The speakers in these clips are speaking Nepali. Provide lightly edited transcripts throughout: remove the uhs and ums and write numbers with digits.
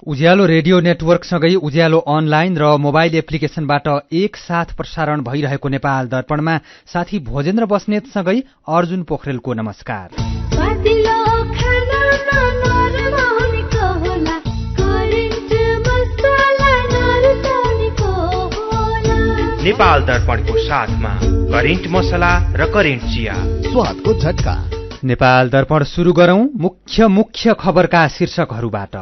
उज्यालो रेडियो नेटवर्कसँगै उज्यालो अनलाइन र मोबाइल एप्लिकेशनबाट एकसाथ प्रसारण भइरहेको नेपाल दर्पणमा साथी भोजेन्द्र बस्नेतसँगै अर्जुन पोखरेलको नमस्कार। नेपाल दर्पणको साथमा करेन्ट मसला र करेन्ट चिया, स्वादको झट्का। नेपाल दर्पण सुरु गरौं मुख्य खबरका शीर्षकहरूबाट।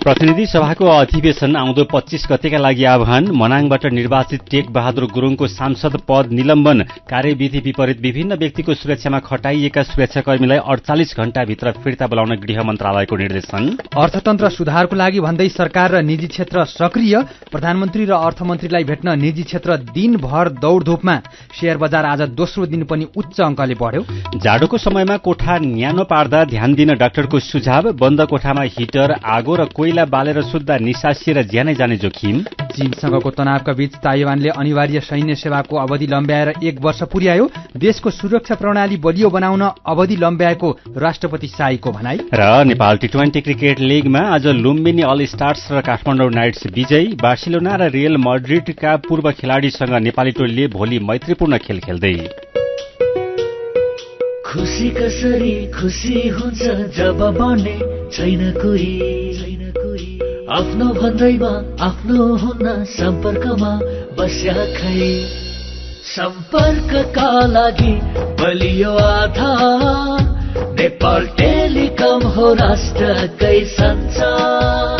प्रतिनिधि सभाको अधिवेशन आउँदो 25 गतेका लागि आह्वान। मनाङबाट निर्वाचित टेक बहादुर गुरुङको सांसद पद निलम्बन। कार्यविधि विपरीत विभिन्न व्यक्तिको सुरक्षामा खटाइएका सुरक्षाकर्मीलाई 48 घण्टाभित्र फिर्ता बोलाउन गृह मन्त्रालयको निर्देशन। अर्थतन्त्र सुधारको लागि भन्दै सरकार र निजी क्षेत्र सक्रिय। प्रधानमन्त्री र अर्थमन्त्रीलाई भेट्न निजी क्षेत्र दिनभर दौडधुपमा। शेयर बजार आज दोस्रो दिन पनि उच्च अङ्कले बढ्यो। जाडोको समयमा कोठा न्यानो पार्दा ध्यान दिन डाक्टरको सुझाव। बन्द कोठामा हिटर, आगो र कोइला बालेर सुत्दा निसासिएर ज्यानै जाने जोखिम। चीनसँगको तनावका बीच ताइवानले अनिवार्य सैन्य सेवाको अवधि लम्ब्याएर 1 वर्ष पुर्यायो। देशको सुरक्षा प्रणाली बलियो बनाउन अवधि लम्ब्याएको राष्ट्रपति शाहीको भनाई। र नेपाल टी20 क्रिकेट लिगमा आज लुम्बिनी अल स्टार्स र काठमाडौँ नाइट्स विजयी। बार्सिलोना र रियल मैड्रिडका पूर्व खेलाडीसँग नेपाली टोलीले भोलि मैत्रीपूर्ण खेल खेल्दै। खुसी कसरी खुसी हुन्छ जब बने छैन कोही, आफ्नो भन्दैमा आफ्नो हुन सम्पर्कमा बस्या खै। सम्पर्कका लागि बलियो आधार नेपाल टेलिकम हो राष्ट्रकै सञ्चार।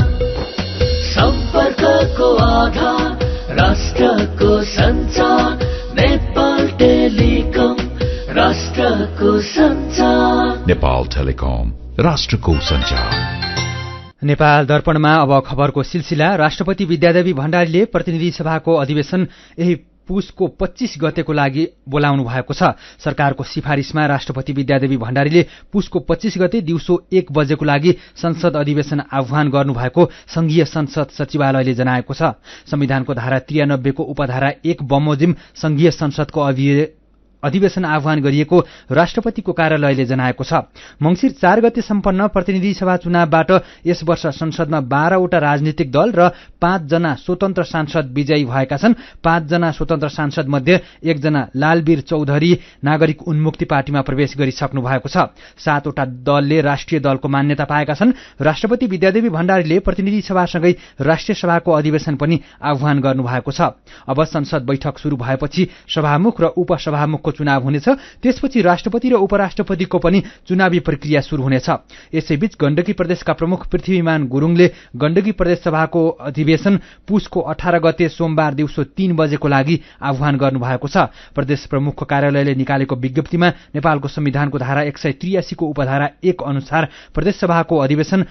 सम्पर्कको आधार राष्ट्रको सञ्चार। नेपाल टेलिकम राष्ट्रको सञ्चार। नेपाल टेलिकम राष्ट्रको सञ्चार। नेपाल दर्पणमा अब खबरको सिलसिला। राष्ट्रपति विद्यादेवी भण्डारीले प्रतिनिधि सभाको अधिवेशन यही पुसको 25 गतेको लागि बोलाउनु भएको छ। सरकारको सिफारिसमा राष्ट्रपति विद्यादेवी भण्डारीले पुसको 25 गते दिउँसो 1 बजेको लागि संसद अधिवेशन आह्वान गर्नुभएको संघीय संसद सचिवालयले जनाएको छ। संविधानको धारा 93 को उपधारा 1 बमोजिम संघीय संसदको अधिवेशन आह्वान गरिएको राष्ट्रपतिको कार्यालयले जनाएको छ। मंसिर 4 गते सम्पन्न प्रतिनिधि सभा चुनावबाट यस वर्ष संसदमा 12 वटा राजनीतिक दल र 5 जना स्वतन्त्र सांसद विजयी भएका छन्। 5 जना स्वतन्त्र सांसद मध्ये 1 जना लालवीर चौधरी नागरिक उन्मुक्ति पार्टीमा प्रवेश गरिसक्नु भएको छ। 7 वटा दलले राष्ट्रिय दलको मान्यता पाएका छन्। राष्ट्रपति विद्यादेवी भण्डारीले प्रतिनिधि सभासँगै राष्ट्रिय सभाको अधिवेशन पनि आह्वान गर्नुभएको छ। अब संसद बैठक शुरू भएपछि सभामुख र उपसभामुखको चुनाव हुनेछ। त्यसपछि राष्ट्रपति र उपराष्ट्रपतिको पनि चुनावी प्रक्रिया शुरू हुनेछ। यसैबीच गण्डकी प्रदेशका प्रमुख पृथ्वीमान गुरुङले गण्डकी प्रदेश सभाको अधिवेशन पुसको 18 गते सोमबार दिउँसो 3 बजेको लागि आह्वान गर्नुभएको छ। प्रदेश प्रमुखको कार्यालयले निकालेको विज्ञप्तिमा नेपालको संविधानको धारा 183 को उपधारा 1 अनुसार प्रदेश सभाको अधिवेशन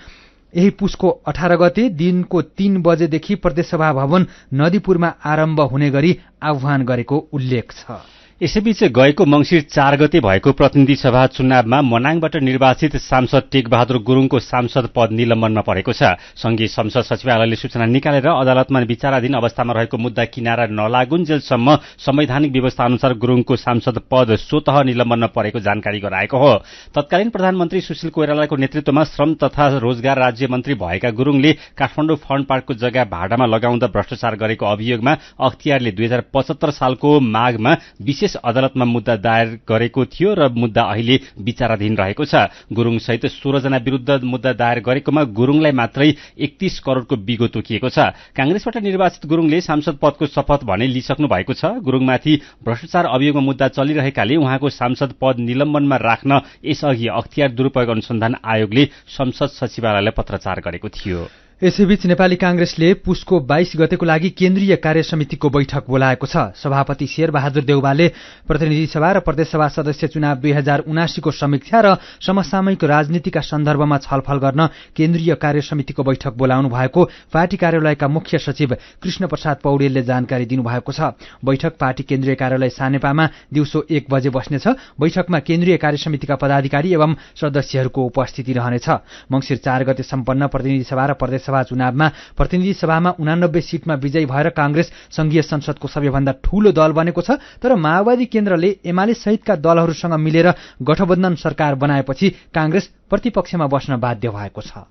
यही पुसको 18 गते दिनको 3 बजेदेखि प्रदेशसभा भवन नदीपुरमा आरम्भ हुने गरी आह्वान गरेको उल्लेख छ। यसैबीच गएको मंसिर 4 गते भएको प्रतिनिधि सभा चुनावमा मनाङबाट निर्वाचित सांसद टेक बहादुर गुरुङको सांसद पद निलम्बनमा परेको छ। संघीय संसद सचिवालयले सूचना निकालेर अदालतमा विचाराधीन अवस्थामा रहेको मुद्दा किनारा नलागुन्जेलसम्म संवैधानिक व्यवस्था अनुसार गुरुङको सांसद पद स्वतः निलम्बनमा परेको जानकारी गराएको हो। तत्कालीन प्रधानमन्त्री सुशील कोइरालाको नेतृत्वमा श्रम तथा रोजगार राज्य मन्त्री भएका गुरुङले काठमाडौँ फन्ड पार्कको जग्गा भाडामा लगाउँदा भ्रष्टाचार गरेको अभियोगमा अख्तियारले 2075 सालको माघमा विशेष अदालतमा मुद्दा दायर गरेको थियो र मुद्दा अहिले विचाराधीन रहेको छ। गुरुङ सहित 16 जना विरुद्ध मुद्दा दायर गरेकोमा गुरुङलाई मात्रै 31 करोडको बिगो तोकिएको छ। कांग्रेसबाट निर्वाचित गुरुङले सांसद पदको शपथ भने लिइसक्नु भएको छ। गुरुङमाथि भ्रष्टाचार अभियोगमा मुद्दा चलिरहेकाले उहाँको सांसद पद निलम्बनमा राख्न यसअघि अख्तियार दुरूपयोग अनुसन्धान आयोगले संसद सचिवालयलाई पत्राचार गरेको थियो। यसैबीच नेपाली कांग्रेसले पुसको 22 गतेको लागि केन्द्रीय कार्य समितिको बैठक बोलाएको छ। सभापति शेरबहादुर देउवाले प्रतिनिधि सभा र प्रदेशसभा सदस्य चुनाव 2079 को समीक्षा र समसामयिक राजनीतिका सन्दर्भमा छलफल गर्न केन्द्रीय कार्य समितिको बैठक बोलाउनु भएको पार्टी कार्यालयका मुख्य सचिव कृष्ण प्रसाद पौडेलले जानकारी दिनुभएको छ। बैठक पार्टी केन्द्रीय कार्यालय सानेपामा दिउँसो 1 बजे बस्नेछ। बैठकमा केन्द्रीय कार्य समितिका पदाधिकारी एवं सदस्यहरूको उपस्थिति रहनेछ। मंसिर 4 गते सम्पन्न प्रतिनिधि सभा र प्रदेश सभा चुनावमा प्रतिनिधि सभामा 89 सीटमा विजयी भएर कांग्रेस संघीय संसदको सबैभन्दा ठूलो दल बनेको छ। तर माओवादी केन्द्रले एमाले सहितका दलहरूसँग मिलेर गठबन्धन सरकार बनाएपछि कांग्रेस प्रतिपक्षमा बस्न बाध्य भएको छ।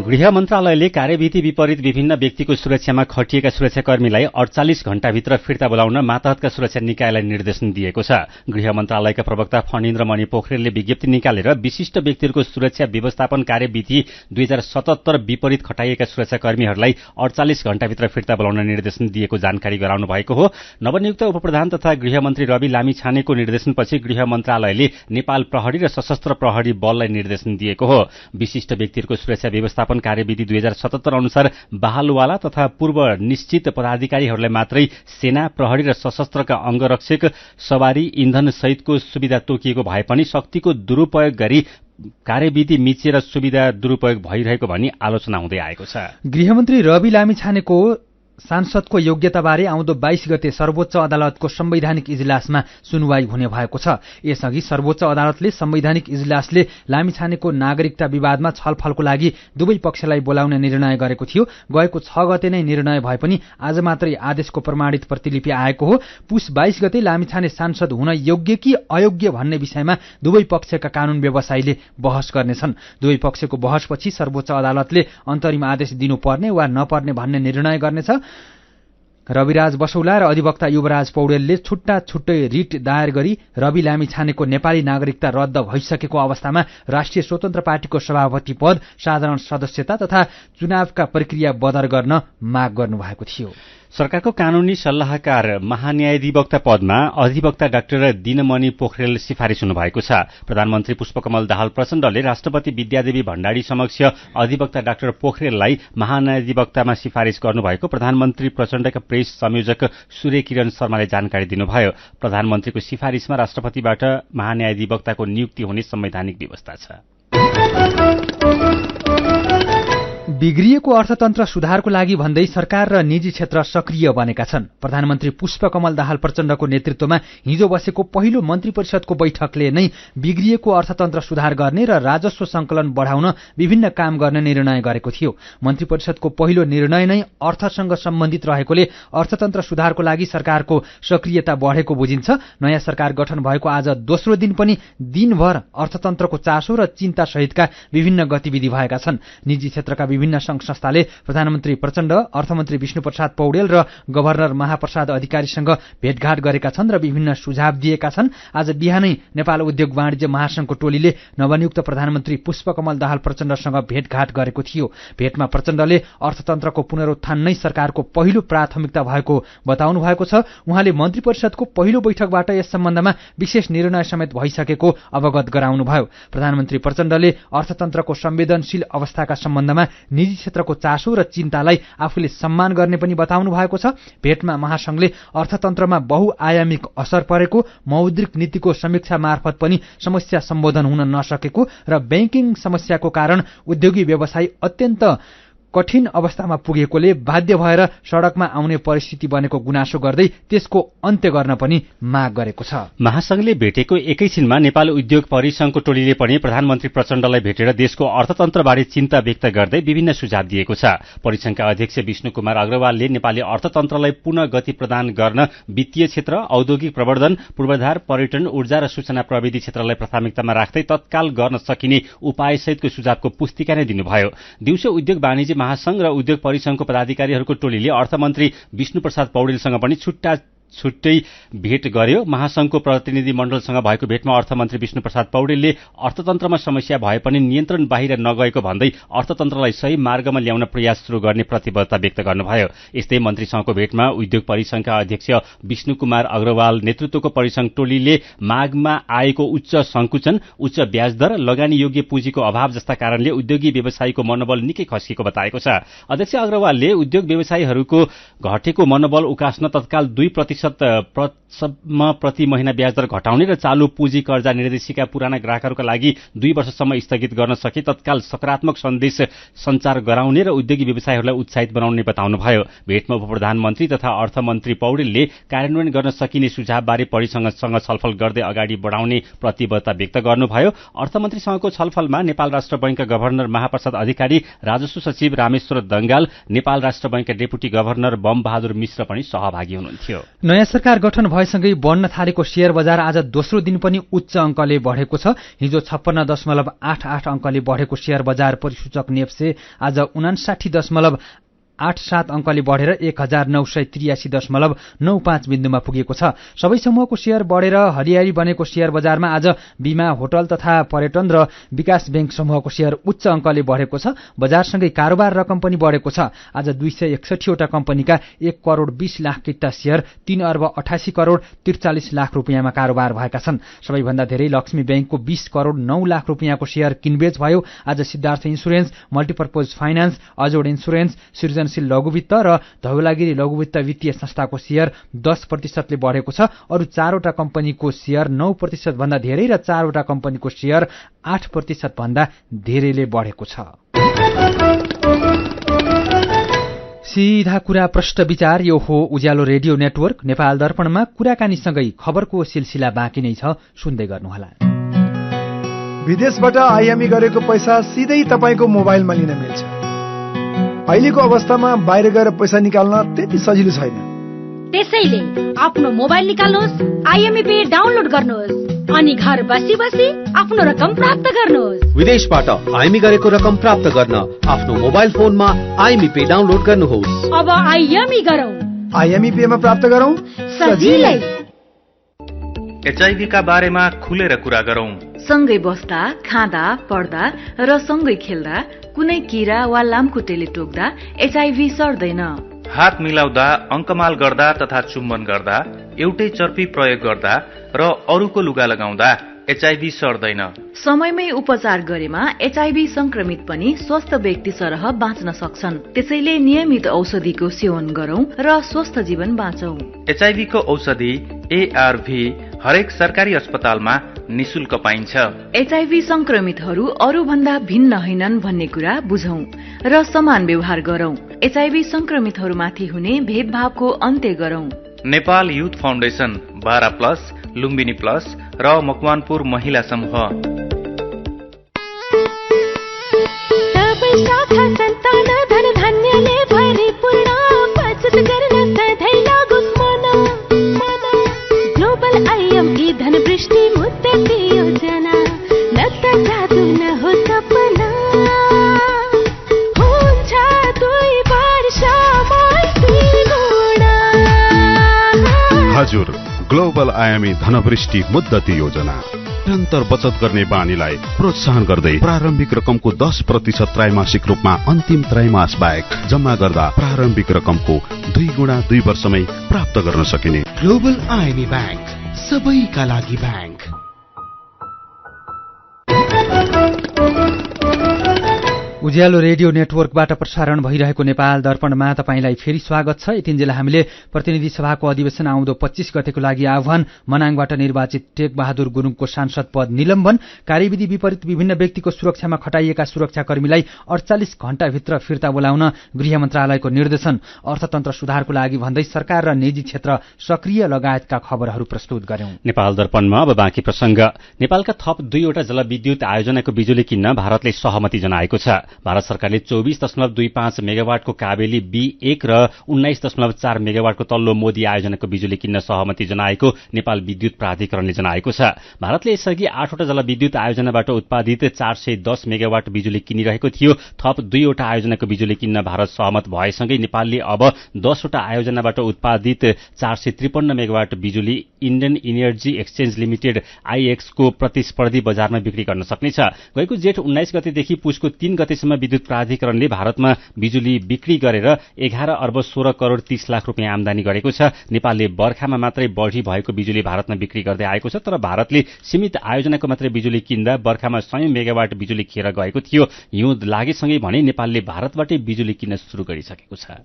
गृह मन्त्रालयले कार्यविधि विपरीत विभिन्न व्यक्तिको सुरक्षामा खटिएका सुरक्षाकर्मीलाई 48 घण्टाभित्र फिर्ता बोलाउन मातहतका सुरक्षा निकायलाई निर्देशन दिएको छ। गृह मन्त्रालयका प्रवक्ता फणीन्द्र मणि पोखरेलले विज्ञप्ति निकालेर विशिष्ट व्यक्तिहरूको सुरक्षा व्यवस्थापन कार्यविधि 2077 विपरीत खटाइएका सुरक्षाकर्मीहरूलाई 48 घण्टाभित्र फिर्ता बोलाउन निर्देशन दिएको जानकारी गराउनु भएको हो। नवनियुक्त उपप्रधान तथा गृहमन्त्री रवि लामिछानेको निर्देशनपछि गृह मन्त्रालयले नेपाल प्रहरी र सशस्त्र प्रहरी बललाई निर्देशन दिएको हो। विशिष्ट व्यक्तिहरूको सुरक्षा व्यवस्थापन कार्यविधि 2077 अनुसार बहालवाला तथा पूर्व निश्चित पदाधिकारीहरूलाई मात्रै सेना, प्रहरी र सशस्त्रका अंगरक्षक, सवारी, इन्धन सहितको सुविधा तोकिएको भए पनि शक्तिको दुरूपयोग गरी कार्यविधि मिचिएर सुविधा दुरूपयोग भइरहेको भनी आलोचना हुँदै आएको छ। गृहमन्त्री रवि लामिछानेको सांसदको योग्यताबारे आउँदो 22 गते सर्वोच्च अदालतको संवैधानिक इजलासमा सुनवाई हुने भएको छ। यसअघि सर्वोच्च अदालतले संवैधानिक इजलासले लामिछानेको नागरिकता विवादमा छलफलको लागि दुवै पक्षलाई बोलाउने निर्णय गरेको थियो। गएको 6 गते नै निर्णय भए पनि आज मात्रै आदेशको प्रमाणित प्रतिलिपि आएको हो। पुस 22 गते लामिछाने सांसद हुन योग्य कि अयोग्य भन्ने विषयमा दुवै पक्षका कानून व्यवसायीले बहस गर्नेछन्। दुवै पक्षको बहसपछि सर्वोच्च अदालतले अन्तरिम आदेश दिनुपर्ने वा नपर्ने भन्ने निर्णय गर्नेछ। रविराज बसौला र अधिवक्ता युवराज पौडेलले छुट्टा छुट्टै रिट दायर गरी रवि लामिछानेको नेपाली नागरिकता रद्द भइसकेको अवस्थामा राष्ट्रिय स्वतन्त्र पार्टीको सभापति पद, साधारण सदस्यता तथा चुनावका प्रक्रिया बदर गर्न माग गर्नुभएको थियो। सरकारको कानूनी सल्लाहकार महान्यायाधिवक्ता पदमा अधिवक्ता डाक्टर दिनमणि पोखरेल सिफारिस हुनुभएको छ। प्रधानमन्त्री पुष्पकमल दाहाल प्रचण्डले राष्ट्रपति विद्यादेवी भण्डारी समक्ष अधिवक्ता डाक्टर पोखरेललाई महान्यायाधिवक्तामा सिफारिस गर्नुभएको प्रधानमन्त्री प्रचण्डका प्रेस संयोजक सूर्य किरण शर्माले जानकारी दिनुभयो। प्रधानमन्त्रीको सिफारिसमा राष्ट्रपतिबाट महान्यायाधिवक्ताको नियुक्ति हुने संवैधानिक व्यवस्था छ। बिग्रिएको अर्थतन्त्र सुधारको लागि भन्दै सरकार र निजी क्षेत्र सक्रिय बनेका छन्। प्रधानमन्त्री पुष्पकमल दाहाल प्रचण्डको नेतृत्वमा हिजो बसेको पहिलो मन्त्री परिषदको बैठकले नै बिग्रिएको अर्थतन्त्र सुधार गर्ने र राजस्व संकलन बढाउन विभिन्न काम गर्ने निर्णय गरेको थियो। मन्त्री परिषदको पहिलो निर्णय नै अर्थसँग सम्बन्धित रहेकोले अर्थतन्त्र सुधारको लागि सरकारको सक्रियता बढेको बुझिन्छ। नयाँ सरकार गठन भएको आज दोस्रो दिन पनि दिनभर अर्थतन्त्रको चासो र चिन्ता सहितका विभिन्न गतिविधि भएका छन्। निजी क्षेत्रका विभिन्न संघ संस्थाले प्रधानमन्त्री प्रचण्ड, अर्थमन्त्री विष्णुप्रसाद पौडेल र गभर्नर महाप्रसाद अधिकारीसँग भेटघाट गरेका छन् र विभिन्न सुझाव दिएका छन्। आज बिहानै नेपाल उद्योग वाणिज्य महासंघको टोलीले नवनियुक्त प्रधानमन्त्री पुष्पकमल दाहाल प्रचण्डसँग भेटघाट गरेको थियो। भेटमा प्रचण्डले अर्थतन्त्रको पुनरुत्थान नै सरकारको पहिलो प्राथमिकता भएको बताउनु भएको छ। उहाँले मन्त्री परिषदको पहिलो बैठकबाट यस सम्बन्धमा विशेष निर्णय समेत भइसकेको अवगत गराउनुभयो। प्रधानमन्त्री प्रचण्डले अर्थतन्त्रको संवेदनशील अवस्थाका सम्बन्धमा निजी क्षेत्रको चासो र चिन्तालाई आफूले सम्मान गर्ने पनि बताउनु भएको छ। भेटमा महासंघले अर्थतन्त्रमा बहुआयामिक असर परेको, मौद्रिक नीतिको समीक्षा मार्फत पनि समस्या सम्बोधन हुन नसकेको र बैंकिङ समस्याको कारण उद्योगी व्यवसायी अत्यन्त कठिन अवस्थामा पुगेकोले बाध्य भएर सडकमा आउने परिस्थिति बनेको गुनासो गर्दै त्यसको अन्त्य गर्न पनि माग गरेको छ। महासंघले भेटेको एकैछिनमा नेपाल उद्योग परिसंघको टोलीले पनि प्रधानमन्त्री प्रचण्डलाई भेटेर देशको अर्थतन्त्रबारे चिन्ता व्यक्त गर्दै विभिन्न सुझाव दिएको छ। परिसंघका अध्यक्ष विष्णु कुमार अग्रवालले नेपाली अर्थतन्त्रलाई पुनः गति प्रदान गर्न वित्तीय क्षेत्र, औद्योगिक प्रवर्धन, पूर्वाधार, पर्यटन, ऊर्जा र सूचना प्रविधि क्षेत्रलाई प्राथमिकतामा राख्दै तत्काल गर्न सकिने उपायसहितको सुझावको पुस्तिका नै दिनुभयो। दिउँसो उद्योग वाणिज्य महासंघ र उद्योग परिसंघको पदाधिकारीहरूको टोलीले अर्थमन्त्री विष्णुप्रसाद पौडेलसँग पनि छुट्टै भेट गर्यो। महासंघको प्रतिनिधि मण्डलसँग भएको भेटमा अर्थमन्त्री विष्णुप्रसाद पौडेलले अर्थतन्त्रमा समस्या भए पनि नियन्त्रण बाहिर नगएको भन्दै अर्थतन्त्रलाई सही मार्गमा ल्याउन प्रयास शुरू गर्ने प्रतिबद्धता व्यक्त गर्नुभयो। यस्तै मन्त्रीसँगको भेटमा उद्योग परिसंघका अध्यक्ष विष्णु कुमार अग्रवाल नेतृत्वको परिसंघ टोलीले मागमा आएको उच्च संकुचन, उच्च ब्याजदर, लगानीयोग्य पुँजीको अभाव जस्ता कारणले उद्योगी व्यवसायीको मनोबल निकै खस्किएको बताएको छ। अध्यक्ष अग्रवालले उद्योग व्यवसायीहरूको घटेको मनोबल उकास्न तत्काल 2% प्रति महिना ब्याजदर घटाउने र चालू पुँजी कर्जा निर्देशिका पुराना ग्राहकहरूका लागि 2 वर्षसम्म स्थगित गर्न सके तत्काल सकारात्मक सन्देश सञ्चार गराउने र उद्योगी व्यवसायीहरूलाई उत्साहित बनाउने बताउनुभयो। भेटमा उपप्रधानमन्त्री तथा अर्थमन्त्री पौडेलले कार्यान्वयन गर्न सकिने सुझावबारे परिसंघसँग छलफल गर्दै अगाडि बढाउने प्रतिबद्धता व्यक्त गर्नुभयो। अर्थमन्त्रीसँगको छलफलमा नेपाल राष्ट्र बैंकका गभर्नर महाप्रसाद अधिकारी, राजस्व सचिव रामेश्वर दंगाल, नेपाल राष्ट्र बैंकका डेपुटी गभर्नर बम बहादुर मिश्र पनि सहभागी हुनुहुन्थ्यो। नयाँ सरकार गठन भएसँगै बढ्न थालेको शेयर बजार आज दोस्रो दिन पनि उच्च अङ्कले बढेको छ। हिजो 56.88 अङ्कले बढेको शेयर बजार परिसूचक नेप्से आज 59.87 अङ्कले बढेर 1983.95 बिन्दुमा पुगेको छ। सबै समूहको शेयर बढेर हरियाली बनेको शेयर बजारमा आज बीमा, होटल तथा पर्यटन र विकास बैंक समूहको शेयर उच्च अङ्कले बढेको छ। बजारसँगै कारोबार रकम पनि बढेको छ। आज 261 वटा कम्पनीका 1 करोड 20 लाख किता शेयर 3 अर्ब 88 करोड 43 लाख रुपियाँमा कारोबार भएका छन्। सबैभन्दा धेरै लक्ष्मी बैंकको 20 करोड 9 लाख रुपियाँको शेयर किनबेच भयो। आज Siddhartha insurance, multipurpose finance, Ajod insurance, Srijanshil Laghubitta र धौलागिरी लघुवित्त वित्तीय संस्थाको शेयर 10% ले बढेको छ। अरू 4 वटा कम्पनीको शेयर 9% भन्दा धेरै र 4 वटा कम्पनीको शेयर 8% भन्दा धेरैले बढेको छ। सीधा कुरा प्रश्न विचार, यो हो उज्यालो रेडियो नेटवर्क। नेपाल दर्पणमा कुराकानीसँगै खबरको सिलसिला बाँकी नै छ, सुन्दै गर्नुहोला। विदेशबाट आयामी गरेको पैसा सिधै तपाईको मोबाइलमा लिन मिल्छ। अहिलेको अवस्थामा बाहिर गएर पैसा निकाल्न त्यति सजिलो छैन। त्यसैले आफ्नो मोबाइल निकाल्नुहोस्, आइएमई पे डाउनलोड गर्नुहोस् अनि घर बसी बसी आफ्नो रकम प्राप्त गर्नुहोस्। विदेशबाट आइएमई गरेको रकम प्राप्त गर्न आफ्नो मोबाइल फोनमा आइएमई पे डाउनलोड गर्नुहोस्। अब आइएमई गरौँ, आइएमई पे मा प्राप्त गरौँ सजिलै। एचआईभी का बारेमा खुलेर कुरा गरौँ। सँगै बस्दा, खाँदा, पढ्दा र सँगै खेल्दा कुनै किरा वा लामखुट्टेले टोक्दा एचआईभी सर्दैन। हात मिलाउँदा, अङ्कमाल गर्दा तथा चुम्बन गर्दा, एउटै चर्पी प्रयोग गर्दा र अरूको लुगा लगाउँदा एचआईभी सर्दैन। समयमै उपचार गरेमा एचआईभी संक्रमित पनि स्वस्थ व्यक्ति सरह बाँच्न सक्छन्। त्यसैले नियमित औषधिको सेवन गरौं र स्वस्थ जीवन बाँचौं। एचआईभी को औषधि एआरभी हरेक सरकारी अस्पतालमा निशुल्क पाइन्छ। एचआईभी संक्रमितहरू अरू भन्दा भिन्न होइनन् भन्ने कुरा बुझौं र समान व्यवहार गरौं। एचआईभी संक्रमितहरूमाथि हुने भेदभावको अन्त्य गरौं। Nepal youth foundation, 12+, Lumbini plus र मकवानपुर महिला समूह। हजुर, ग्लोबल आयामी धनवृष्टि मुद्दती योजना निरन्तर बचत गर्ने बानीलाई प्रोत्साहन गर्दै प्रारम्भिक रकमको 10% त्रैमासिक रूपमा अन्तिम त्रैमास बाहेक जम्मा गर्दा प्रारम्भिक रकमको 2 गुणा 2 वर्षमै प्राप्त गर्न सकिने ग्लोबल आयामी बैंक, सबैका लागि बैंक। उज्यालो रेडियो नेटवर्कबाट प्रसारण भइरहेको नेपाल दर्पणमा तपाईंलाई फेरि स्वागत छ। यतिन्जेल हामीले प्रतिनिधि सभाको अधिवेशन आउँदो 25 गतेको लागि आह्वान, मनाङबाट निर्वाचित टेकबहादुर गुरुङको सांसद पद निलम्बन, कार्यविधि विपरीत विभिन्न व्यक्तिको सुरक्षामा खटाइएका सुरक्षाकर्मीलाई 48 घण्टाभित्र फिर्ता बोलाउन गृह मन्त्रालयको निर्देशन, अर्थतन्त्र सुधारको लागि भन्दै सरकार र निजी क्षेत्र सक्रिय लगायतका खबरहरू प्रस्तुत गर्यौं। नेपाल दर्पणमा अब बाँकी प्रसंग। नेपालका थप 2 वटा जलविद्युत आयोजनाको बिजुली किन्न भारतले सहमति जनाएको छ। भारत सरकारले 24.25 मेगावाटको काबेली B1 र 19.4 मेगावाटको तल्लो मोदी आयोजनाको बिजुली किन्न सहमति जनाएको नेपाल विद्युत प्राधिकरणले जनाएको छ। भारतले यसअघि 8 वटा जलविद्युत आयोजनाबाट उत्पादित 410 मेगावाट बिजुली किनिरहेको थियो। थप 2 वटा आयोजनाको बिजुली किन्न भारत सहमत भएसँगै नेपालले अब 10 वटा आयोजनाबाट उत्पादित 453 मेगावाट बिजुली Indian energy exchange limited IEX को प्रतिस्पर्धी बजारमा बिक्री गर्न सक्नेछ। गएको जेठ 19 गतेदेखि पुसको 3 गतेसम्म विद्युत प्राधिकरणले भारतमा बिजुली बिक्री गरेर 11 अर्ब 16 करोड 30 लाख रुपियाँ आमदानी गरेको छ। नेपालले बर्खामा मात्रै बढी भएको बिजुली भारतमा बिक्री गर्दै आएको छ, तर भारतले सीमित आयोजनाको मात्रै बिजुली किन्दा बर्खामा 100 मेगावाट बिजुली खेर गएको थियो। हिउँद लागेसँगै भने नेपालले भारतबाटै बिजुली किन्न सुरु गरिसकेको छ।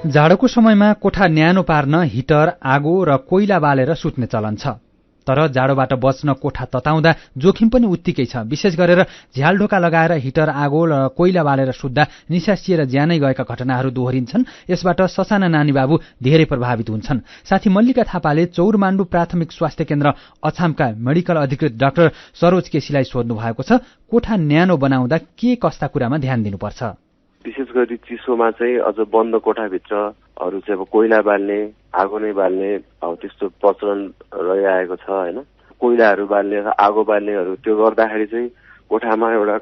जाडोको समयमा कोठा न्यानो पार्न हिटर, आगो र कोइला बालेर सुत्ने चलन छ। तर जाडोबाट बच्न कोठा तताउँदा जोखिम पनि उत्तिकै छ। विशेष गरेर झ्यालढोका लगाएर हिटर, आगो र कोइला बालेर सुत्दा निसासिएर ज्यानै गएका घटनाहरू दोहोरिन्छन्। यसबाट ससाना नानी बाबु धेरै प्रभावित हुन्छन्। साथी मल्लिका थापाले चौरमाण्डु प्राथमिक स्वास्थ्य केन्द्र अछामका मेडिकल अधिकृत डाक्टर सरोज केसीलाई सोध्नु भएको छ, कोठा न्यानो बनाउँदा के कस्ता कुरामा ध्यान दिनुपर्छ? विशेष गरी चिसोमा चाहिँ अझ बन्द कोठाभित्र अरू चाहिँ अब कोइला बाल्ने, आगो नै बाल्ने अब त्यस्तो प्रचलन रहिआएको छ होइन। कोइलाहरू बाल्ने, आगो बाल्नेहरू त्यो गर्दाखेरि चाहिँ कोठामा एउटा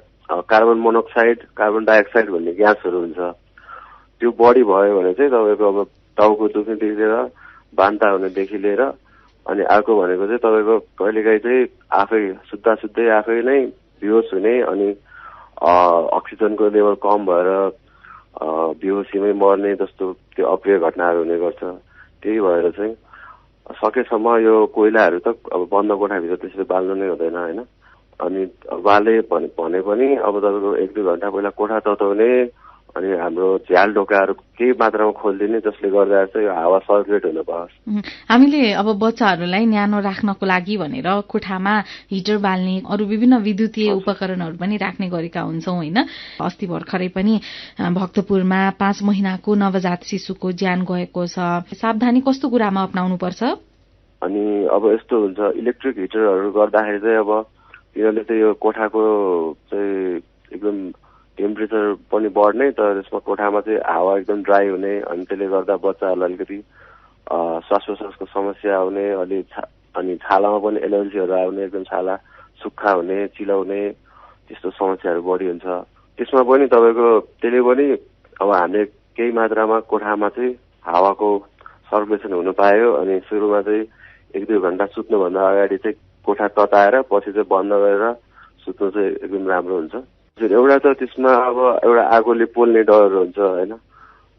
कार्बन मोनोक्साइड, कार्बन डाइअक्साइड भन्ने ग्यासहरू हुन्छ। त्यो बढी भयो भने चाहिँ तपाईँको अब टाउको दुख्नेदेखि लिएर बान्ता हुनेदेखि लिएर अनि अर्को भनेको चाहिँ तपाईँको कहिलेकाहीँ चाहिँ आफै सुत्दै आफै नै बेहोस हुने अनि अक्सिजनको लेभल कम भएर बेहोसीमै मर्ने जस्तो त्यो अप्रिय घटनाहरू हुने गर्छ। त्यही भएर चाहिँ सकेसम्म यो कोइलाहरू त अब बन्द कोठाभित्र त्यसरी बाल्नु नै हुँदैन होइन। अनि बाले भने पनि अब तपाईँको 1-2 घन्टा पहिला कोठा तताउने अनि हाम्रो झ्याल ढोकाहरू केही मात्रामा खोलिदिने जसले गर्दा चाहिँ यो हावा सर्कुलेट हुन पाओस्। हामीले अब बच्चाहरूलाई न्यानो राख्नको लागि भनेर कोठामा हिटर बाल्ने अरू विभिन्न विद्युतीय उपकरणहरू पनि राख्ने गरेका हुन्छौँ होइन। अस्ति भर्खरै पनि भक्तपुरमा 5 महिनाको नवजात शिशुको ज्यान गएको छ। सावधानी कस्तो कुरामा अपनाउनु पर्छ? अनि अब यस्तो हुन्छ इलेक्ट्रिक हिटरहरू गर्दाखेरि चाहिँ अब तिनीहरूले चाहिँ यो कोठाको चाहिँ एकदम टेम्परेचर पनि बढ्ने तर यसमा कोठामा चाहिँ हावा एकदम ड्राई हुने अनि त्यसले गर्दा बच्चाहरूलाई अलिकति श्वास प्रश्वासको समस्या आउने अनि छालामा पनि एलर्जीहरू आउने, एकदम छाला सुक्खा हुने, चिलाउने त्यस्तो समस्याहरू बढी हुन्छ। त्यसमा पनि तपाईँको त्यसले पनि अब हामीले केही मात्रामा कोठामा चाहिँ हावाको सर्कुलेसन हुन पायो अनि सुरुमा चाहिँ 1-2 घन्टा सुत्नुभन्दा अगाडि चाहिँ कोठा तताएर पछि चाहिँ बन्द गरेर सुत्नु चाहिँ एकदम राम्रो हुन्छ। एउटा त त्यसमा अब एउटा आगोले पोल्ने डर हुन्छ होइन।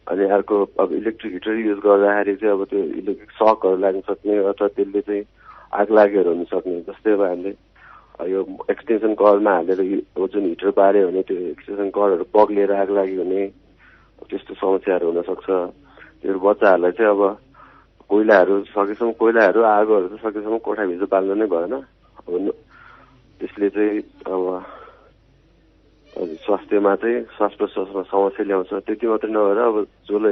अनि अर्को अब इलेक्ट्रिक हिटर युज गर्दाखेरि चाहिँ अब त्यो इलेक्ट्रिक सकहरू लाग्न सक्ने अथवा त्यसले चाहिँ आगलागीहरू हुन सक्ने। जस्तै अब हामीले यो एक्सटेन्सन कर्डमा हालेर जुन हिटर पार्यो भने त्यो एक्सटेन्सन कर्डहरू पग्लिएर आगलागी हुने त्यस्तो समस्याहरू हुनसक्छ। त्यो बच्चाहरूलाई चाहिँ अब कोइलाहरू आगोहरू चाहिँ सकेसम्म कोठाभित्र बाल्नु नै भएन। अब त्यसले चाहिँ अब स्वास्थ्यमा चाहिँ श्वास प्रश्वासमा समस्या ल्याउँछ। त्यति मात्रै नभएर अब जसले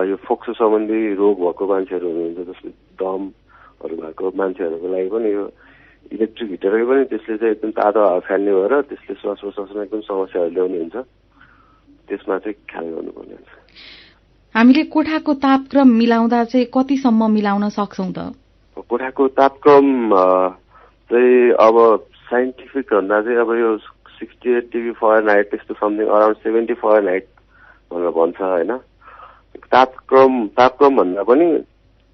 यो फोक्सो सम्बन्धी रोग भएको मान्छेहरू हुनुहुन्छ जसले दमहरू भएको मान्छेहरूको लागि पनि यो इलेक्ट्रिक हिटरकै पनि त्यसले चाहिँ एकदम तातो हावा फाल्ने भएर त्यसले श्वास प्रश्वासमा एकदम समस्याहरू ल्याउने हुन्छ। त्यसमा चाहिँ ख्याल गर्नुपर्ने हुन्छ। हामीले कोठाको तापक्रम मिलाउँदा चाहिँ कतिसम्म मिलाउन सक्छौँ त? कोठाको तापक्रम चाहिँ अब साइन्टिफिक भन्दा चाहिँ अब यो 68 डिग्री फरेनहाइट त्यस्तो समथिङ अराउन्ड 70 फरेनहाइट भनेर भन्छ होइन। तापक्रम भन्दा पनि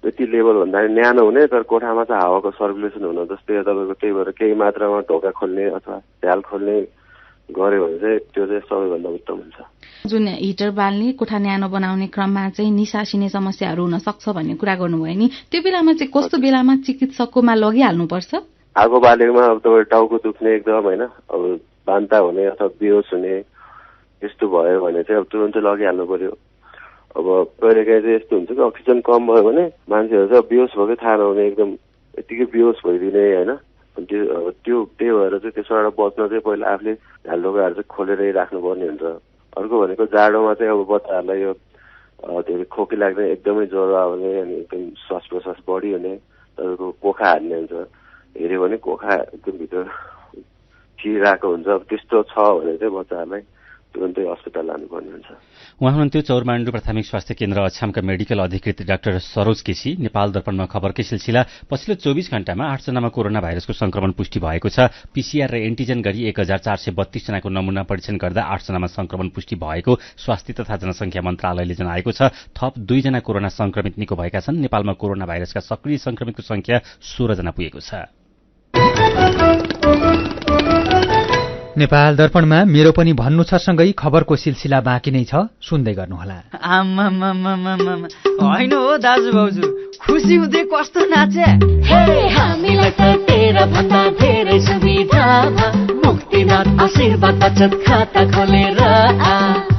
यति लेभल भन्दा न्यानो हुने तर कोठामा चाहिँ हावाको सर्कुलेसन हुन जस्तै तपाईँको त्यही भएर केही मात्रामा ढोका खोल्ने अथवा झ्याल खोल्ने गऱ्यो भने चाहिँ त्यो चाहिँ सबैभन्दा उत्तम हुन्छ। जुन हिटर बाल्ने कोठा न्यानो बनाउने क्रममा चाहिँ निसासिने समस्याहरू हुन सक्छ भन्ने कुरा गर्नुभयो नि, त्यो बेलामा चाहिँ कस्तो बेलामा चिकित्सककोमा लगिहाल्नुपर्छ? आगो बालेकोमा अब तपाईँ टाउको दुख्ने एकदम होइन अब बान्ता हुने अथवा बेहोस हुने यस्तो भयो भने चाहिँ अब तुरन्तै लगिहाल्नु पर्यो। अब कहिलेकाहीँ चाहिँ यस्तो हुन्छ कि अक्सिजन कम भयो भने मान्छेहरू चाहिँ बेहोस भएकै थाहा नहुने एकदम यत्तिकै बेहोस भइदिने होइन। त्यो त्यही भएर चाहिँ त्यसबाट बच्न चाहिँ पहिला आफूले ढालढोकाहरू चाहिँ खोलेरै राख्नुपर्ने हुन्छ। अर्को भनेको जाडोमा चाहिँ अब बच्चाहरूलाई यो धेरै खोकी लाग्ने, एकदमै ज्वरो आउने अनि एकदम श्वास प्रश्वास बढी हुने, तपाईँको कोखा हान्ने हुन्छ। हेऱ्यो भने कोखा एकदम भित्र छिरिरहेको हुन्छ। अब त्यस्तो छ भने चाहिँ बच्चाहरूलाई तुरन्तै अस्पताल लानुपर्ने हुन्छ। उहाँ हुनुहुन्थ्यो चौरमाण्डु प्राथमिक स्वास्थ्य केन्द्र अछामका मेडिकल अधिकृत डाक्टर सरोज केसी। नेपाल दर्पणमा खबरकै सिलसिला। पछिल्लो 24 घण्टामा 8 जनामा कोरोना भाइरसको संक्रमण पुष्टि भएको छ। पीसीआर र एन्टिजेन गरी 1432 जनाको नमूना परीक्षण गर्दा 8 जनामा संक्रमण पुष्टि भएको स्वास्थ्य तथा जनसंख्या मन्त्रालयले जनाएको छ। थप 2 जना कोरोना संक्रमित निको भएका छन्। नेपालमा कोरोना भाइरसका सक्रिय संक्रमितको संख्या 16 जना पुगेको छ। नेपाल दर्पणमा मेरो पनि भन्नु छ सँगै खबरको सिलसिला बाँकी नै छ, सुन्दै गर्नुहोला। होइन हो दाजु भाउजू, खुसी हुँदै कस्तो नाचे। हामीलाई त तेरा भन्दा धेरै सुविधा मुक्तिनाथ आशीर्वाद बचत खाता खोलेर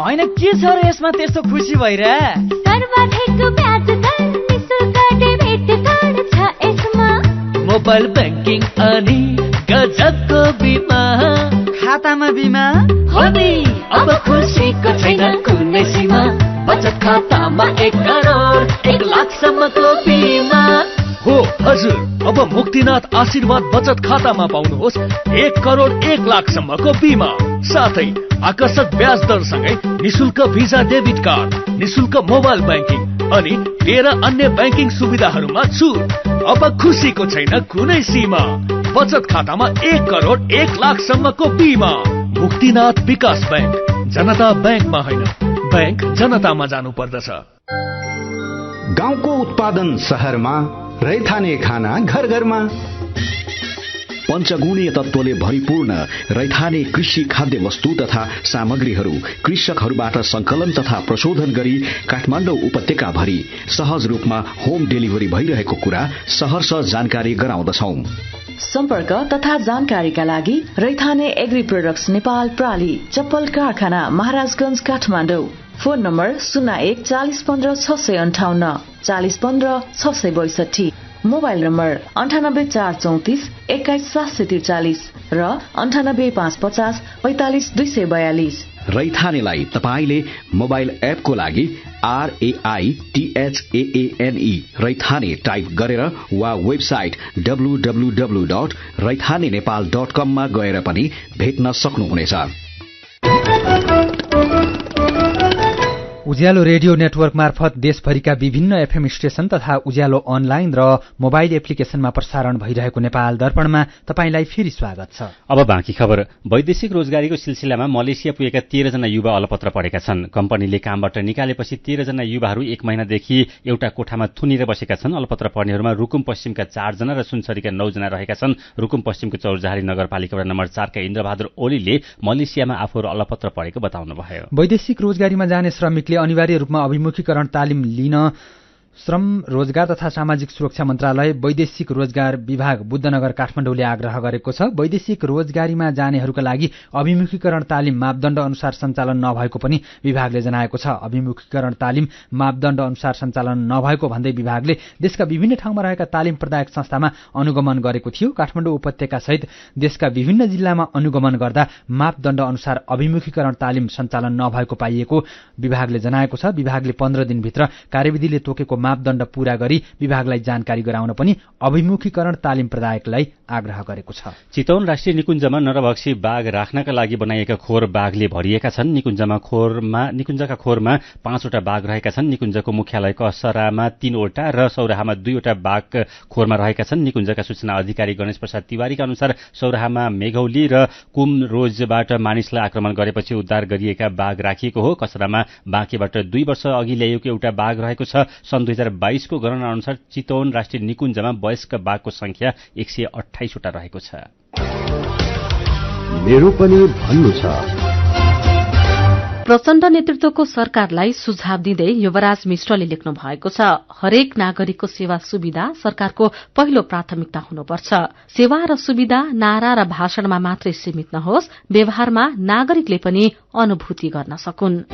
होइन के छ र यसमा त्यस्तो खुसी भइरा? सर्वाधिक ब्याज दर निशुल्क डेबिट कार्ड छ यसमा, मोबाइल ब्याङ्किङ अनि गजबको बिमा। खातामा बिमा हो नि, अब खुसीको छैन कुनै सीमा। बचत खातामा 1 करोड 1 लाखसम्मको बिमा हो। हजुर, अब मुक्तिनाथ आशीर्वाद बचत खातामा पाउनुहोस् 1 करोड 1 लाखसम्मको बिमा, साथै आकर्षक ब्याज दरसँगै निशुल्क भिजा डेबिट कार्ड, निशुल्क मोबाइल ब्याङ्किङ अनि 13 अन्य ब्याङ्किङ सुविधाहरूमा छुट। अब खुसीको छैन कुनै सीमा। बचत खातामा 1 करोड 1 लाखसम्मको बीमा। मुक्तिनाथ विकास बैंक, जनता बैंकमा होइन, बैंक जनतामा जानु पर्दछ। गाउँको उत्पादन शहरमा, रैथाने खाना घर घरमा। पञ्चगुणीय तत्त्वले भरिपूर्ण रैथाने कृषि खाद्य वस्तु तथा सामग्रीहरू कृषकहरूबाट संकलन तथा प्रशोधन गरी काठमाडौँ उपत्यका भरि सहज रूपमा होम डेलिभरी भइरहेको कुरा सहर्ष जानकारी गराउँदछौं। सम्पर्क तथा जानकारीका लागि रैथाने एग्री प्रोडक्ट्स नेपाल प्राली, चप्पल कारखाना, Maharajganj, Kathmandu. Phone number 01 40 15 658 40 15 662। Mobile number 98 434 21 743 र 98 550 45 242। रैथानेलाई तपाईले मोबाइल एपको लागि RAITHAANE रैथाने टाइप गरेर वा वेबसाइट www.raithanenepal.com मा गएर पनि भेट्न सक्नुहुनेछ। उज्यालो रेडियो नेटवर्क मार्फत देशभरिका विभिन्न एफएम स्टेशन तथा उज्यालो अनलाइन र मोबाइल एप्लिकेशनमा प्रसारण भइरहेको नेपाल दर्पणमा तपाईंलाई फेरि स्वागत छ। अब बाँकी खबर। वैदेशिक रोजगारीको सिलसिलामा मलेसिया पुगेका 13 जना युवा अलपत्र परेका छन्। कम्पनीले कामबाट निकालेपछि 13 जना युवाहरू 1 महिनादेखि एउटा कोठामा थुनिएर बसेका छन्। अलपत्र पर्नेहरूमा रुकुम पश्चिमका 4 जना र सुनसरीका 9 जना रहेका छन्। रुकुम पश्चिमको चौरजहारी नगरपालिका वडा नम्बर 4 का इन्द्रबहादुर ओलीले मलेसियामा आफूहरू अलपत्र परेको बताउनुभयो। वैदेशिक रोजगारीमा जाने श्रमिकले अनिवार्य रूपमा अभिमुखीकरण तालिम लिन श्रम रोजगार तथा सामाजिक सुरक्षा मन्त्रालय वैदेशिक रोजगार विभाग बुद्धनगर काठमाडौँले आग्रह गरेको छ। वैदेशिक रोजगारीमा जानेहरूका लागि अभिमुखीकरण तालिम मापदण्ड अनुसार सञ्चालन नभएको पनि विभागले जनाएको छ। अभिमुखीकरण तालिम मापदण्ड अनुसार सञ्चालन नभएको भन्दै विभागले देशका विभिन्न ठाउँमा रहेका तालिम प्रदायक संस्थामा अनुगमन गरेको थियो। काठमाडौँ उपत्यका सहित देशका विभिन्न जिल्लामा अनुगमन गर्दा मापदण्ड अनुसार अभिमुखीकरण तालिम सञ्चालन नभएको पाइएको विभागले जनाएको छ। विभागले 15 दिनभित्र कार्यविधिले तोकेको मापदण्ड पूरा गरी विभागलाई जानकारी गराउन पनि अभिमुखीकरण तालिम प्रदायकलाई आग्रह गरेको छ। चितवन राष्ट्रिय निकुञ्जमा नरभक्षी बाघ राख्नका लागि बनाइएका खोर बाघले भरिएका छन्। निकुञ्जका खोरमा 5 वटा बाघ रहेका छन्। निकुञ्जको मुख्यालय कसरामा 3 वटा र सौराहामा 2 वटा बाघ खोरमा रहेका छन्। निकुञ्जका सूचना अधिकारी गणेश प्रसाद तिवारीका अनुसार सौराहामा मेघौली र कुमरोजबाट मानिसलाई आक्रमण गरेपछि उद्धार गरिएका बाघ राखिएको हो। कसरामा बाँकेबाट 2 वर्ष अघि ल्याइएको एउटा बाघ रहेको छ। सन् 2022 को गणना अनुसार चितवन राष्ट्रिय निकुञ्जमा वयस्क बाघको संख्या 128 वटा रहेको छ। मेरो पनि भन्नु छ। प्रचण्ड नेतृत्वको सरकारलाई सुझाव दिँदै युवराज मिश्रले लेख्नु भएको छ, हरेक नागरिकको सेवा सुविधा सरकारको पहिलो प्राथमिकता हुनुपर्छ। सेवा र सुविधा नारा र भाषणमा मात्रै सीमित नहोस्, व्यवहारमा नागरिकले पनि अनुभूति गर्न सकुन्।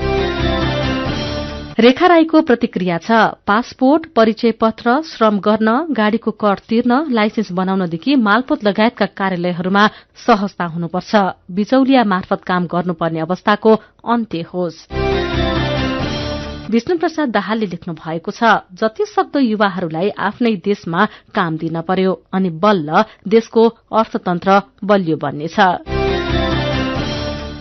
रेखा राईको प्रतिक्रिया छ, पासपोर्ट, परिचय पत्र, श्रम गर्न, गाड़ीको कर तिर्न, लाइसेन्स बनाउनदेखि मालपोत लगायतका कार्यालयहरूमा सहजता हुनुपर्छ। बिचौलिया मार्फत काम गर्नुपर्ने अवस्थाको अन्त्य होस्। विष्णु प्रसाद दाहालले लेख्नु भएको छ, जति सक्दो युवाहरूलाई आफ्नै देशमा काम दिन पर्यो अनि बल्ल देशको अर्थतन्त्र बलियो बन्नेछ।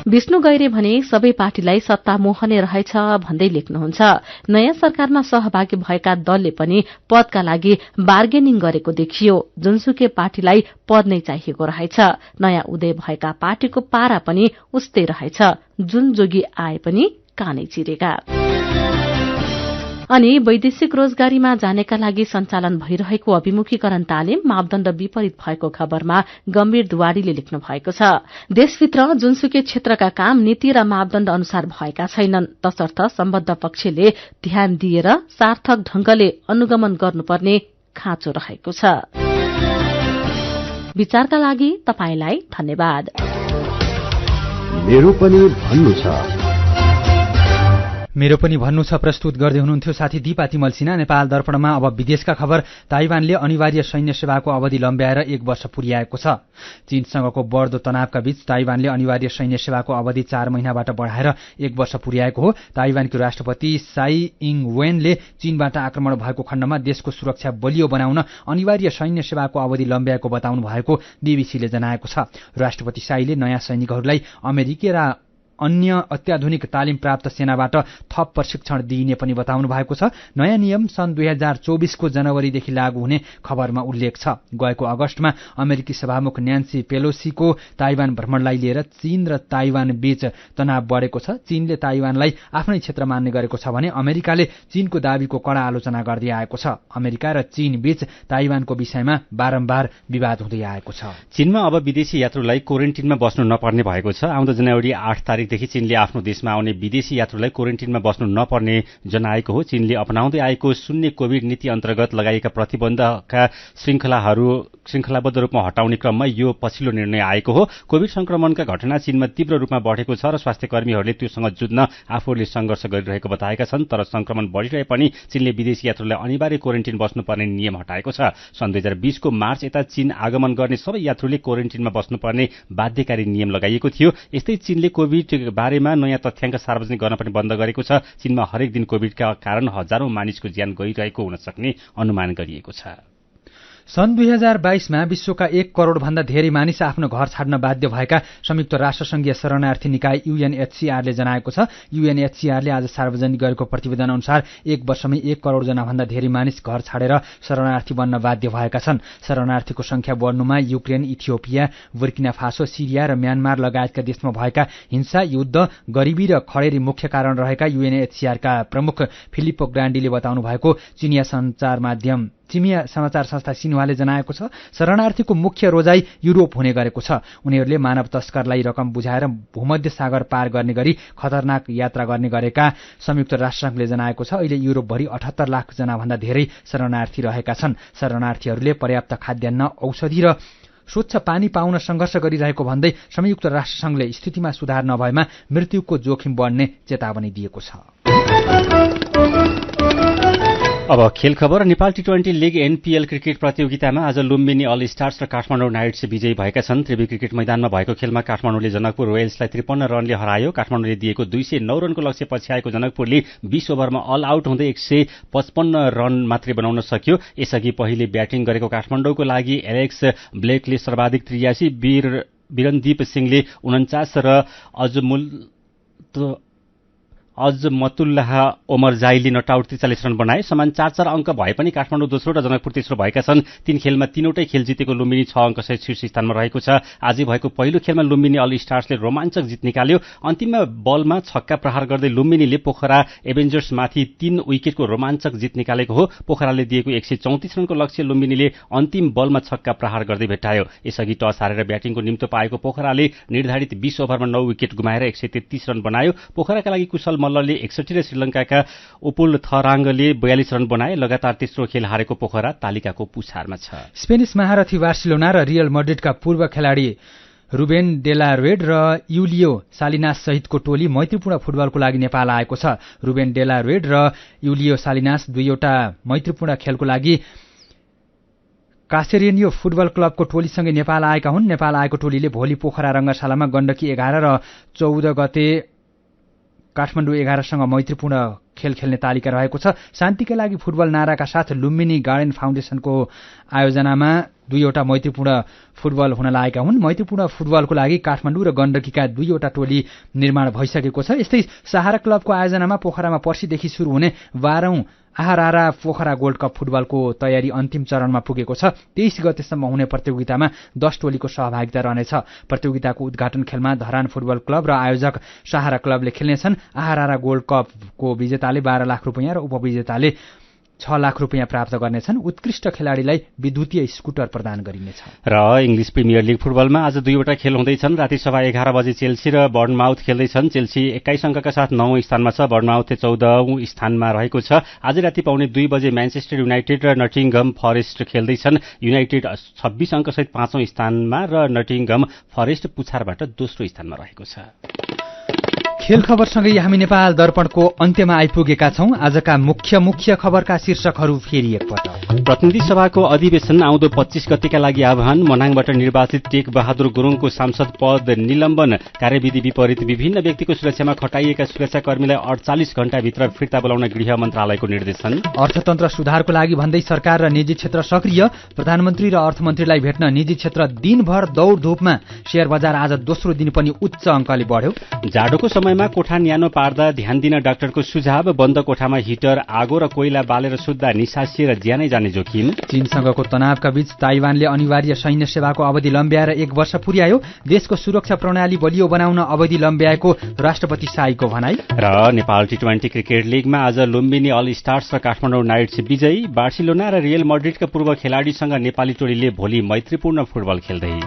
विष्णु गैरे भने सबै पार्टीलाई सत्ता मोहने रहेछ भन्दै लेख्नुहुन्छ, नयाँ सरकारमा सहभागी भएका दलले पनि पदका लागि बार्गेनिङ गरेको देखियो। जुनसुकै पार्टीलाई पद नै चाहिएको रहेछ। नयाँ उदय भएका पार्टीको पारा पनि उस्तै रहेछ, जुन जोगी आए पनि कानै चिरेका। अनि वैदेशिक रोजगारीमा जानेका लागि सञ्चालन भइरहेको अभिमुखीकरण तालिम मापदण्ड विपरीत भएको खबरमा गम्भीर दुवाडीले लेख्नु भएको छ। देशभित्र जुनसुकै क्षेत्रका काम नीति र मापदण्ड अनुसार भएका छैनन्, तसर्थ सम्बद्ध पक्षले ध्यान दिएर सार्थक ढंगले अनुगमन गर्नुपर्ने खाँचो रहेको छ। विचारका लागि तपाईलाई धन्यवाद। मेरो पनि भन्नु छ। मेरो पनि भन्नु छ प्रस्तुत गर्दै हुनुहुन्थ्यो साथी दिपा तिमल सिन्हा। नेपाल दर्पणमा अब विदेशका खबर। ताइवानले अनिवार्य सैन्य सेवाको अवधि लम्ब्याएर 1 वर्ष पुर्याएको छ। चीनसँगको बढ्दो तनावका बीच ताइवानले अनिवार्य सैन्य सेवाको अवधि 4 महिनाबाट बढाएर 1 वर्ष पुर्याएको हो। ताइवानकी राष्ट्रपति साई इङ वेनले चीनबाट आक्रमण भएको खण्डमा देशको सुरक्षा बलियो बनाउन अनिवार्य सैन्य सेवाको अवधि लम्ब्याएको बताउनु भएको बीबीसीले जनाएको छ। राष्ट्रपति साईले नयाँ सैनिकहरूलाई अन्य अत्याधुनिक तालिम प्राप्त सेनाबाट थप प्रशिक्षण दिइने पनि बताउनु भएको छ। नयाँ नियम सन् 2024 को जनवरीदेखि लागू हुने खबरमा उल्लेख छ। गएको अगस्तमा अमेरिकी सभामुख न्यान्सी पेलोसीको ताइवान भ्रमणलाई लिएर चीन र ताइवान बीच तनाव बढेको छ। चीनले ताइवानलाई आफ्नै क्षेत्र मान्ने गरेको छ भने अमेरिकाले चीनको दाबीको कड़ा आलोचना गर्दै आएको छ। अमेरिका र चीन बीच ताइवानको विषयमा बारम्बार विवाद हुँदै आएको छ। चीनमा अब विदेशी यात्रुलाई क्वारेन्टिनमा बस्नु नपर्ने भएको छ। आउँदो जनवरी 8 तारिकदेखि चीनले आफ्नो देशमा आउने विदेशी यात्रुलाई क्वारेन्टिनमा बस्नु नपर्ने जनाएको हो। चीनले अपनाउँदै आएको शून्य कोभिड नीति अन्तर्गत लगाइएका प्रतिबन्धका श्रृंखलाबद्ध रूपमा हटाउने क्रममा यो पछिल्लो निर्णय आएको हो। कोभिड संक्रमणका घटना चीनमा तीव्र रूपमा बढेको छ र स्वास्थ्य कर्मीहरूले त्योसँग जुझ्न आफूहरूले संघर्ष गरिरहेको बताएका छन्। तर संक्रमण बढिरहे पनि चीनले विदेशी यात्रुलाई अनिवार्य क्वारेन्टिन बस्नुपर्ने नियम हटाएको छ। सन् 2020 को मार्च यता चीन आगमन गर्ने सबै यात्रुले क्वारेन्टिनमा बस्नुपर्ने बाध्यकारी नियम लगाइएको थियो। यस्तै चीनले कोभिड बारेमा नयाँ तथ्याङ्क सार्वजनिक गर्न पनि बन्द गरेको छ। चीनमा हरेक दिन कोभिडका कारण हजारौं मानिसको ज्यान गइरहेको हुन सक्ने अनुमान गरिएको छ। सन् 2022 मा विश्वका 1 करोड़ भन्दा धेरै मानिस आफ्नो घर छाड्न बाध्य भएका संयुक्त राष्ट्रसंघीय शरणार्थी निकाय यूएनएचसीआरले जनाएको छ। यूएनएचसीआरले आज सार्वजनिक गरेको प्रतिवेदन अनुसार 1 वर्षमै 1 करोड़ जना भन्दा धेरै मानिस घर छाडेर शरणार्थी बन्न बाध्य भएका छन्। शरणार्थीको संख्या बढ्नुमा युक्रेन, इथियोपिया, बुर्किना फासो, सिरिया र म्यानमार लगायतका देशमा भएका हिंसा, युद्ध, गरिबी र खडेरी मुख्य कारण रहेका यूएनएचसीआरका प्रमुख फिलिप्पो ग्रान्डीले बताउनु भएको चिनिया समाचार संस्था सिन्हुवाले जनाएको छ। शरणार्थीको मुख्य रोजाई युरोप हुने गरेको छ। उनीहरूले मानव तस्करलाई रकम बुझाएर भूमध्य सागर पार गर्ने गरी खतरनाक यात्रा गर्ने गरेका संयुक्त राष्ट्रसंघले जनाएको छ। अहिले युरोपभरि 78 लाख जना भन्दा धेरै शरणार्थी रहेका छन्। शरणार्थीहरूले पर्याप्त खाद्यान्न, औषधि र स्वच्छ पानी पाउन संघर्ष गरिरहेको भन्दै संयुक्त राष्ट्रसंघले स्थितिमा सुधार नभएमा मृत्युको जोखिम बढ्ने चेतावनी दिएको छ। अब खेल खबर। नेपाल टी20 लीग एनपीएल क्रिकेट प्रतियोगितामा आज लुम्बिनी अल स्टार्स र काठमाडौँ नाइट्स विजयी भएका छन्। त्रिवी क्रिकेट मैदानमा भएको खेलमा काठमाडौँले जनकपुर रोयल्सलाई 53 रनले हरायो। काठमाडौँले दिएको 209 रनको लक्ष्य पछ्याएको जनकपुरले 20 ओभरमा अल आउट हुँदै 155 रन मात्रै बनाउन सक्यो। यसअघि पहिले ब्याटिङ गरेको काठमाडौँको लागि एलेक्स ब्लेकले सर्वाधिक 83, बिरनदीप सिंहले 49 र अजमतुल्लाह ओमरजाईले नट आउट 43 रन बनाए। समान 4-4 अंक भए पनि काठमाडौँ दोस्रो र जनकपुर तेस्रो भएका छन्। 3 खेलमा 3वटै खेल जितेको लुम्बिनी 6 अंकसहित शीर्ष स्थानमा रहेको छ। आज भएको पहिलो खेलमा लुम्बिनी अल स्टार्सले रोमाञ्चक जित निकाल्यो। अन्तिममा बलमा छक्का प्रहार गर्दै लुम्बिनीले पोखरा एभेन्जर्समाथि 3 विकेटको रोमाञ्चक जित निकालेको हो। पोखराले दिएको 134 रनको लक्ष्य लुम्बिनीले अन्तिम बलमा छक्का प्रहार गर्दै भेट्टायो। यसअघि टस हारेर ब्याटिङको निम्तो पाएको पोखराले निर्धारित 20 ओभरमा 9 विकेट गुमाएर 133 रन बनायो। पोखराका लागि कुशल मल्लले 61 र श्रीलंकाका उपुल थराङ्गले 42 रन बनाए। लगातार तेस्रो खेल हारेको पोखरा तालिकाको पुछारमा छ। स्पेनिस महारथी बार्सिलोना र रियल मड्रिडका पूर्व खेलाडी रुबेन डेला रोएड र युलियो सालिनास सहितको टोली मैत्रीपूर्ण फुटबलको लागि नेपाल आएको छ। रुबेन डेला रोएड र युलियो सालिनास दुईवटा मैत्रीपूर्ण खेलको लागि कासेरेनियो फुटबल क्लबको टोलीसँगै नेपाल आएका हुन्। नेपाल आएको टोलीले भोलि पोखरा रंगशालामा गण्डकी 11 र 14 गते काठमाडौँ 11सँग मैत्रीपूर्ण खेल खेल्ने तालिका रहेको छ। शान्तिका लागि फुटबल नाराका साथ लुम्बिनी गार्डन फाउन्डेशनको आयोजनामा दुईवटा मैत्रीपूर्ण फुटबल हुन लागेका हुन्। मैत्रीपूर्ण फुटबलको लागि काठमाडौँ र गण्डकीका दुईवटा टोली निर्माण भइसकेको छ। यस्तै सहारा क्लबको आयोजनामा पोखरामा पर्सिदेखि सुरु हुने 12औं आहारा पोखरा गोल्ड कप फुटबलको तयारी अन्तिम चरणमा पुगेको छ। 23 गतेसम्म हुने प्रतियोगितामा 10 टोलीको सहभागिता रहनेछ। प्रतियोगिताको उद्घाटन खेलमा धरान फुटबल क्लब र आयोजक सहारा क्लबले खेल्नेछन्। आहारा गोल्ड कपको विजेताले 12 लाख रुपैयाँ र उपविजेताले 6 लाख रुपैयाँ प्राप्त गर्नेछन्। उत्कृष्ट खेलाडीलाई विद्युतीय स्कुटर प्रदान गरिनेछ। र इंग्लिश प्रिमियर लीग फुटबलमा आज दुईवटा खेल हुँदैछन्। राति 11:15 बजे चेल्सी र बर्नमाउथ खेल्दैछन्। चेल्सी 21 अंकका साथ 9औं स्थानमा छ। बर्नमाउथ 14औं स्थानमा रहेको छ। आज राति 2:45 बजे म्यानचेस्टर युनाइटेड र नटिङहम फरेस्ट खेल्दैछन्। युनाइटेड 26 अंकसहित 5औं स्थानमा र नटिङहम फरेस्ट पुछारबाट दोस्रो स्थानमा रहेको छ। खेल खबरसँगै हामी नेपाल दर्पणको अन्त्यमा आइपुगेका छौं। आजका मुख्य खबरका शीर्षकहरू फेरि एकपटक। प्रतिनिधि सभाको अधिवेशन आउँदो 25 गतेका लागि आह्वान। मनाङबाट निर्वाचित टेक बहादुर गुरुङको सांसद पद निलम्बन। कार्यविधि विपरीत विभिन्न व्यक्तिको सुरक्षामा खटाइएका सुरक्षाकर्मीलाई 48 घण्टाभित्र फिर्ता बोलाउन गृह मन्त्रालयको निर्देशन। अर्थतन्त्र सुधारको लागि भन्दै सरकार र निजी क्षेत्र सक्रिय। प्रधानमन्त्री र अर्थमन्त्रीलाई भेट्न निजी क्षेत्र दिनभर दौडधुपमा। शेयर बजार आज दोस्रो दिन पनि उच्च अङ्कले बढ्यो। जाडोको समयमा कोठा न्यानो पार्दा ध्यान दिन डाक्टरको सुझाव। बन्द कोठामा हिटर, आगो र कोइला बालेर सुत्दा निसासिएर ज्यानै जाने जोखिम। चीनसँगको तनावका बीच ताइवानले अनिवार्य सैन्य सेवाको अवधि लम्ब्याएर 1 वर्ष पुर्यायो। देशको सुरक्षा प्रणाली बलियो बनाउन अवधि लम्ब्याएको राष्ट्रपति शाहीको भनाई। र नेपाल टी20 क्रिकेट लिगमा आज लुम्बिनी अल स्टार्स र काठमाडौँ नाइट्स विजयी। बार्सिलोना र रियल मड्रिडका पूर्व खेलाडीसँग नेपाली टोलीले भोलि मैत्रीपूर्ण फुटबल खेल्दै।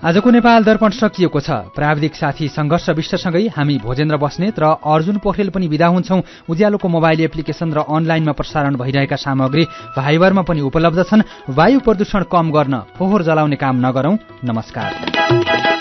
आजको नेपाल दर्पण सकिएको छ। प्राविधिक साथी संघर्ष विष्टसँगै हामी भोजेन्द्र बस्नेत र अर्जुन पोखरेल पनि बिदा हुन्छौं। उज्यालोको मोबाइल एप्लिकेशन र अनलाइनमा प्रसारण भइरहेका सामग्री भाइबरमा पनि उपलब्ध छन्। वायु प्रदूषण कम गर्न फोहोर जलाउने काम नगरौं। नमस्कार।